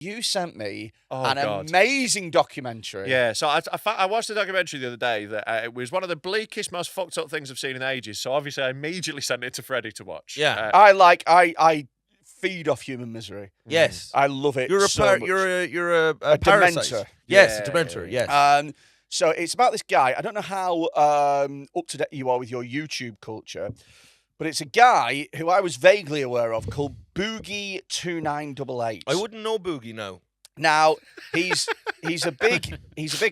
You sent me God. amazing documentary. Yeah, so I watched the documentary the other day that it was one of the bleakest, most fucked up things I've seen in ages. So obviously I immediately sent it to Freddie to watch. Yeah. I feed off human misery. Yes. I love it. You're a parasite. dementor. Yes, a dementor. Yes. So it's about this guy. I don't know how up to date you are with your YouTube culture, but it's a guy who I was vaguely aware of called BOOGIE2988. I wouldn't know Boogie now. Now he's a big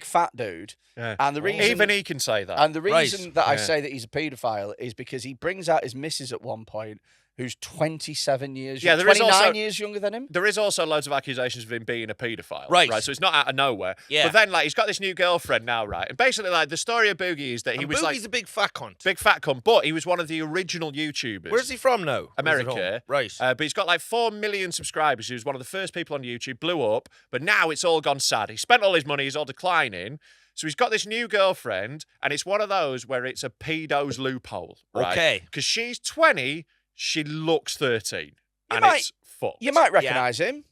fat dude, and the reason even he can say that. And the reason that I say that he's a paedophile is because he brings out his missus at one point, who's 27 years, 29 years younger than him. There is also loads of accusations of him being a paedophile. Right. So it's not out of nowhere. Yeah. But then, like, he's got this new girlfriend now, right? And basically, like, the story of Boogie is that he was Boogie's a big fat cunt. Big fat cunt, but he was one of the original YouTubers. Where's he from now? America. Right. But he's got like 4 million subscribers. He was one of the first people on YouTube, blew up, but now it's all gone sad. He spent all his money, he's all declining. So he's got this new girlfriend, and it's one of those where it's a pedo's loophole, right? Okay. Because she's 20, she looks 13. It's fucked. You might recognise him.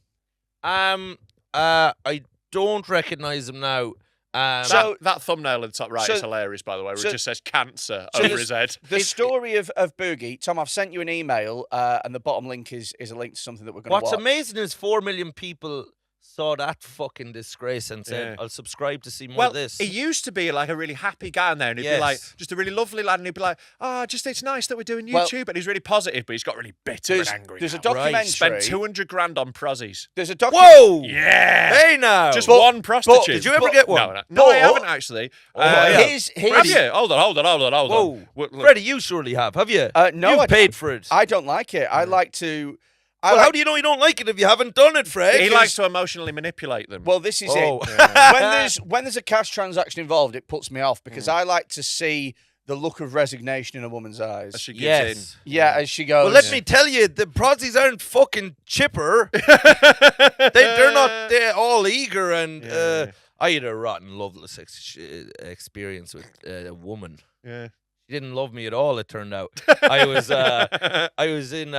I don't recognise him now. That thumbnail in the top right is hilarious, by the way, where it just says cancer over his head. The story of Boogie, Tom, I've sent you an email, and the bottom link is a link to something that we're going to watch. What's amazing is 4 million people saw that fucking disgrace and said, I'll subscribe to see more of this. He used to be like a really happy guy in there, and he'd be like, just a really lovely lad, and he'd be like, it's nice that we're doing YouTube, and he's really positive, but he's got really bitter and angry. There's a documentary. Spent 200 grand on prozzies. There's a documentary. Whoa! Yeah! Hey now! Just one prostitute. Did you ever get one? No, I haven't actually. Have you? Hold on. Whoa. Freddie, you surely have you? No, You've paid for it. I don't like it. I like to... how do you know you don't like it if you haven't done it, Fred? He likes to emotionally manipulate them. Well, this is it. When there's a cash transaction involved, it puts me off because I like to see the look of resignation in a woman's eyes. As she gives in. Yeah, as she goes. Well, let me tell you, the prozzies aren't fucking chipper. They're not. They're all eager and. I had a rotten, loveless experience with a woman. Yeah. She didn't love me at all. It turned out I was in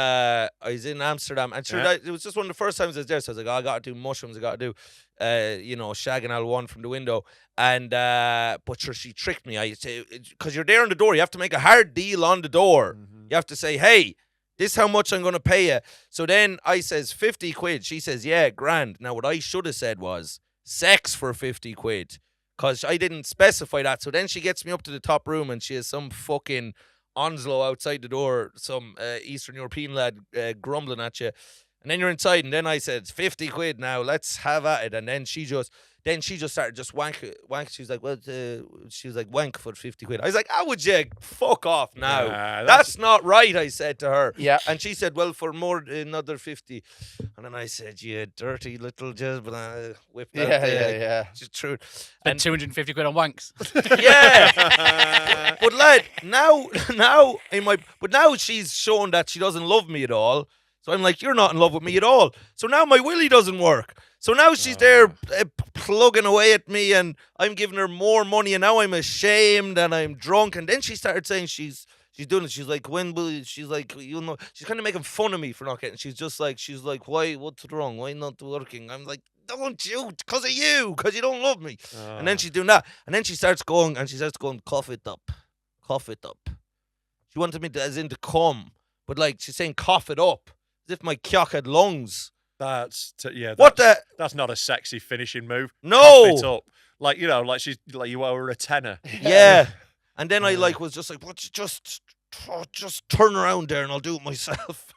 Amsterdam, and it was just one of the first times I was there. So I was like, I got to do mushrooms. I got to do, shagging L1 from the window. And but she tricked me. I say, because you're there on the door, you have to make a hard deal on the door. Mm-hmm. You have to say, hey, this is how much I'm going to pay you. So then I says 50 quid. She says, yeah, grand. Now what I should have said was sex for 50 quid. Because I didn't specify that. So then she gets me up to the top room and she has some fucking Onslow outside the door, some Eastern European lad grumbling at you. And then you're inside, and then I said, 50 quid now, let's have at it. And then she just started just wank. She was like, wank for 50 quid. I was like, how would you fuck off now? That's not right, I said to her. Yeah. And she said, well, for more, another 50. And then I said, you dirty little jizz, but whipped out. Yeah. Just true. And 250 quid on wanks. Yeah. But lad, now she's shown that she doesn't love me at all. So I'm like, you're not in love with me at all. So now my willy doesn't work. So now she's there plugging away at me, and I'm giving her more money, and now I'm ashamed and I'm drunk. And then she started saying she's doing it. She's like, when will you? She's like, she's kind of making fun of me for not getting. She's like, why? What's wrong? Why not working? I'm like, don't you? Because of you. Because you don't love me. And then she's doing that. And then she starts going, cough it up. She wanted me to, as in to come, but like she's saying, cough it up. As if my cock had lungs. That's not a sexy finishing move. No. Cough it up. Like, like she's like you owe her a tenner. Yeah. And then I was just like, what? Just turn around there and I'll do it myself.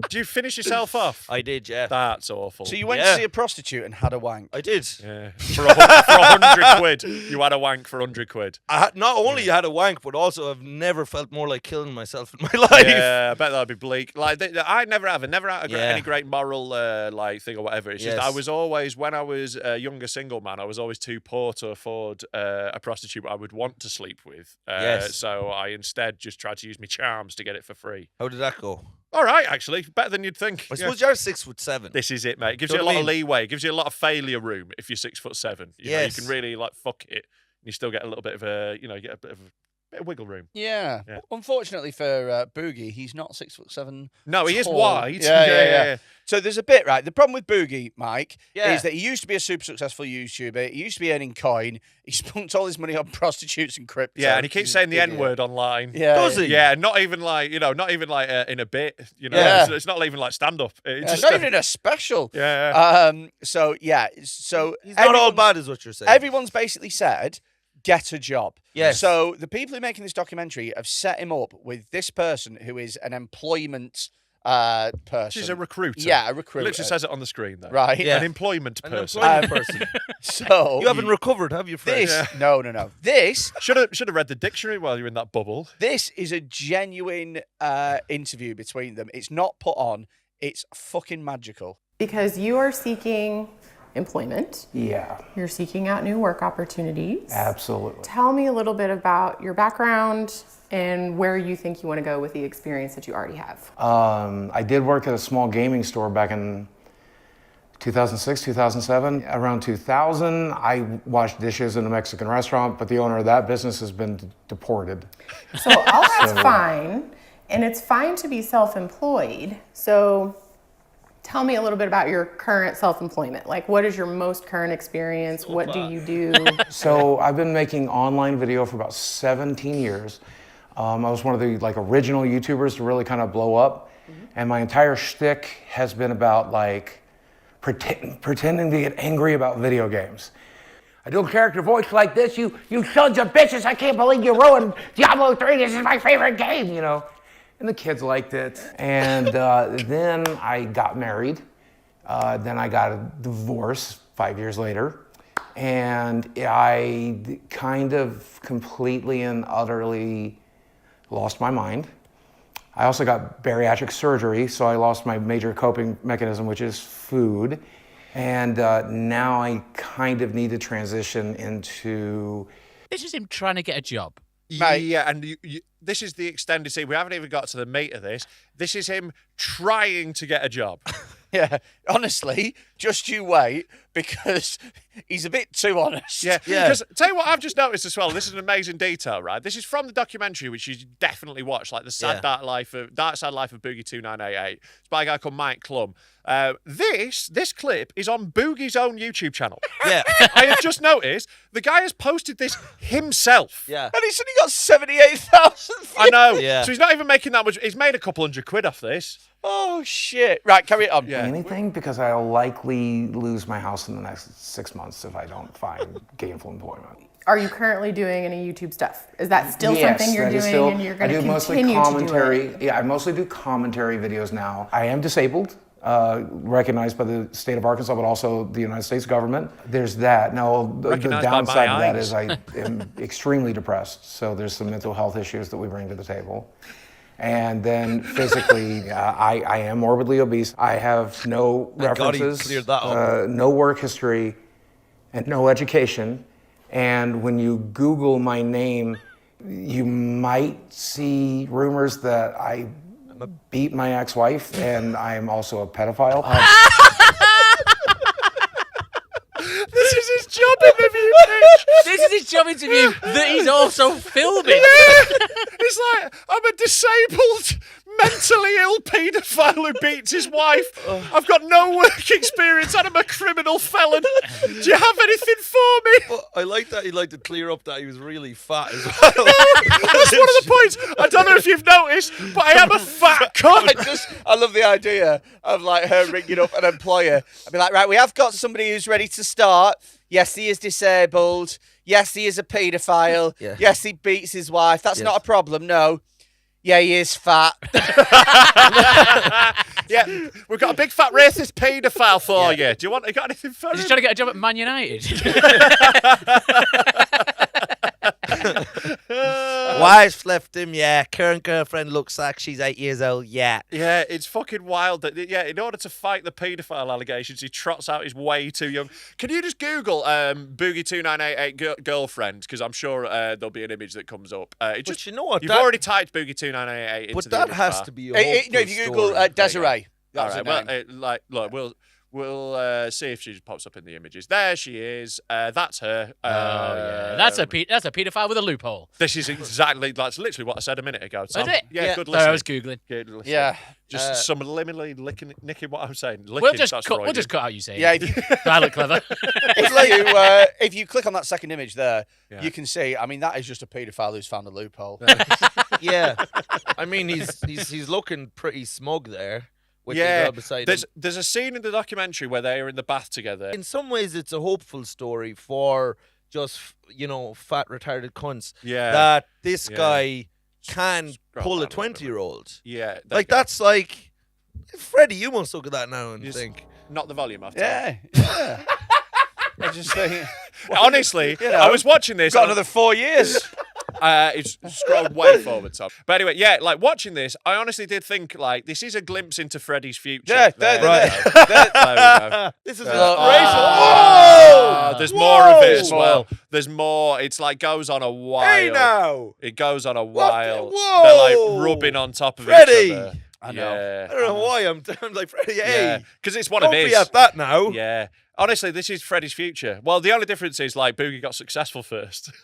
Did you finish yourself off? I did, yeah. That's awful. So you went to see a prostitute and had a wank? I did. Yeah. For 100 quid. You had a wank for 100 quid. Not only had a wank, but also I've never felt more like killing myself in my life. Yeah, I bet that'd be bleak. Like I never have any great moral thing or whatever. It's just I was always, when I was a younger single man, I was always too poor to afford a prostitute I would want to sleep with. So I instead just tried to use my charms to get it for free. How did that go? All right, actually, better than you'd think. I suppose you're 6'7". This is it, mate. It gives you a lot of leeway. It gives you a lot of failure room if you're 6'7". You know, you can really fuck it. And you still get a little bit of a, get a bit of Bit of wiggle room. Yeah. Yeah. Unfortunately for Boogie, he's not 6'7". No, he is tall. wide. Yeah. So there's a bit, right? The problem with Boogie, Mike, Yeah. is that he used to be a super successful YouTuber. He used to be earning coin. He spunked all his money on prostitutes and crypto. Yeah, and he keeps He's saying the an N-word online. Yeah. Does he? Yeah, not even like, not even like in a bit, Yeah. It's not even like stand-up. It's Yeah, just, not even a special. Yeah. So He's not all everyone's- bad, is what you're saying. Everyone's basically said, get a job. Yes. So the people who are making this documentary have set him up with this person who is an employment person. She's a recruiter. Yeah, a recruiter. Literally says it on the screen, though. Right. Yeah. An employment An person. employment person. So You haven't recovered, have you, Fred? this no. This Should have read the dictionary while you're in that bubble. this is a genuine interview between them. It's not put on. It's fucking magical. Because you are seeking employment. Yeah, You're seeking out new work opportunities. absolutely. Tell me a little bit about your background and where you think you want to go with the experience that you already have. I did work at a small gaming store back in 2006, 2007. Around 2000, I washed dishes in a Mexican restaurant, but the owner of that business has been deported. So all that's fine, and it's fine to be self-employed. So tell me a little bit about your current self-employment. Like, what is your most current experience? What do you do? So I've been making online video for about 17 years. I was one of the original YouTubers to really kind of blow up. And my entire shtick has been about pretending to get angry about video games. I do a character voice like this, you sons of bitches, I can't believe you ruined Diablo 3, this is my favorite game, And the kids liked it. And then I got married. Then I got a divorce 5 years later. And I kind of completely and utterly lost my mind. I also got bariatric surgery, so I lost my major coping mechanism, which is food. And now I kind of need to transition into... This is him trying to get a job. Mate. Yeah, and this is the extended scene. We haven't even got to the meat of this. This is him trying to get a job. Yeah, honestly, just you wait, because he's a bit too honest. Yeah. Because tell you what I've just noticed as well, this is an amazing detail, right? This is from the documentary, which you definitely watch, like the Dark Side Life of BOOGIE2988. It's by a guy called Mike Klum. This clip is on Boogie's own YouTube channel. Yeah. I have just noticed the guy has posted this himself. Yeah. And he's only got 78,000 views. I know. Yeah. So he's not even making that much. He's made a couple £100 off this. Oh, shit. Right, carry it on. Yeah. anything because I'll likely lose my house in the next 6 months if I don't find gainful employment. Are you currently doing any YouTube stuff? Is that still Yes, something you're that is doing still- and you're going I to do mostly continue commentary. to do it? Yeah, I mostly do commentary videos now. I am disabled, recognized by the state of Arkansas, but also the United States government. There's that. Now, the Recognized by my downside of that eyes. is I am extremely depressed. So there's some mental health issues that we bring to the table. And then physically, I am morbidly obese. I have no Thank God he references, cleared that up. no work history, and no education. And when you Google my name, you might see rumors that I beat my ex-wife and I'm also a pedophile. This is his job interview, bitch. This is his job interview that he's also filming. It's like, I'm a disabled, mentally ill paedophile who beats his wife. I've got no work experience and I'm a criminal felon. Do you have anything for me? But I like that he liked to clear up that he was really fat as well. That's one of the points. I don't know if you've noticed, but I am a fat cunt. I love the idea of her ringing up an employer. I'd be like, right, we have got somebody who's ready to start. Yes, he is disabled. Yes, he is a paedophile. Yeah. Yes, he beats his wife. That's Yes. not a problem, no. Yeah, he is fat. Yeah, we've got a big fat racist paedophile for you. Do you got anything for He's him? trying to get a job at Man United. Wife left him, yeah. Current girlfriend looks like she's 8 years old, yeah. Yeah, it's fucking wild that, in order to fight the paedophile allegations, he trots out he's way too young. Can you just Google Boogie2988 girlfriend? Because I'm sure there'll be an image that comes up. But you know what? You've already typed Boogie2988 into But the that image has bar. to be a No, if you Google Desiree. All That's right, her well, name. look, We'll see if she just pops up in the images. There she is. That's her. That's a paedophile with a loophole. This is exactly, that's literally what I said a minute ago. Is it? Yeah, good Sorry, listening. I was googling. Good listening. Yeah. Just subliminally nicking what I'm saying. Licking, We'll just that's cut out you saying. Yeah, I look clever. if you click on that second image there, you can see. I mean, that is just a paedophile who's found a loophole. Yeah, I mean he's looking pretty smug there. With the Yeah, girl beside him. there's a scene in the documentary where they are in the bath together. In some ways, it's a hopeful story for just fat retarded cunts. Yeah. That this guy can pull a down a little 20-year-old. Yeah, Like that's like, Freddie, you must look at that now and think. Not the volume after. Yeah. I just think. Honestly, I was watching this. Got another 4 years. It's scrolled way forward, Tom. But anyway, yeah, like watching this, I honestly did think like this is a glimpse into Freddie's future. Yeah, There we go. This is There's more of it as well. There's more. It's like goes on a while. Hey now! It goes on a while. Whoa! They're like rubbing on top of Freddie! each other. I know. Yeah. I don't know why I'm like, Freddie, hey, Because it's one don't of his. be at that now. Yeah. Honestly, this is Freddie's future. Well, the only difference is like Boogie got successful first.